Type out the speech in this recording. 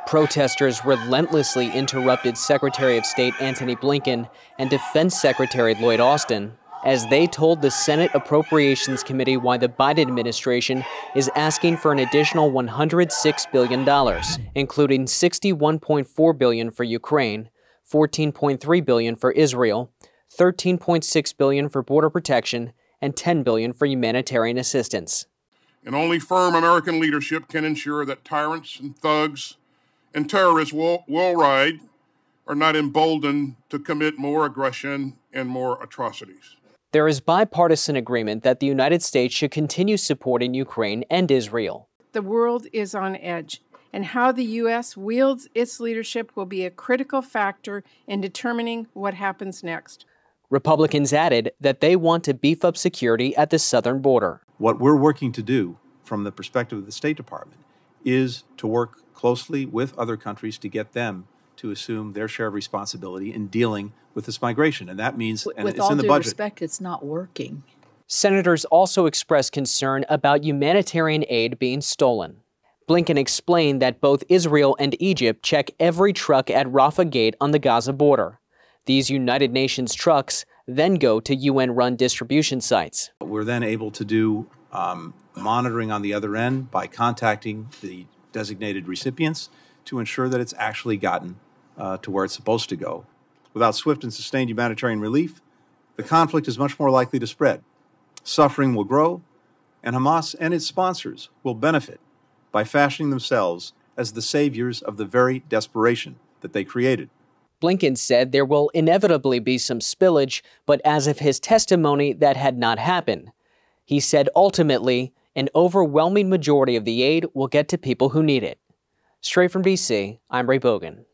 Protesters relentlessly interrupted Secretary of State Antony Blinken and Defense Secretary Lloyd as they told the Senate Appropriations Committee why the Biden administration is asking for an additional $106 billion, including $61.4 billion for Ukraine, $14.3 billion for Israel, $13.6 billion for border protection, and $10 billion for humanitarian assistance. And only firm American leadership can ensure that tyrants and thugs and terrorists worldwide are not emboldened to commit more aggression and more atrocities. There is bipartisan agreement that the United States should continue supporting Ukraine and Israel. The world is on edge, and how the U.S. wields its leadership will be a critical factor in determining what happens next. Republicans added that they want to beef up security at the southern border. What we're working to do from the perspective of the State Department is to work closely with other countries to get them to assume their share of responsibility in dealing with this migration. And that means, and it's in the budget. With all due respect, it's not working. Senators also expressed concern about humanitarian aid being stolen. Blinken explained that both Israel and Egypt check every truck at Rafah Gate on the Gaza border. These United Nations trucks then go to UN-run distribution sites. We're then able to do monitoring on the other end by contacting the designated recipients to ensure that it's actually gotten to where it's supposed to go. Without swift and sustained humanitarian relief, the conflict is much more likely to spread. Suffering will grow, and Hamas and its sponsors will benefit by fashioning themselves as the saviors of the very desperation that they created. Blinken said there will inevitably be some spillage, but as of his testimony, that had not happened. He said ultimately, an overwhelming majority of the aid will get to people who need it. Straight from D.C., I'm Ray Bogan.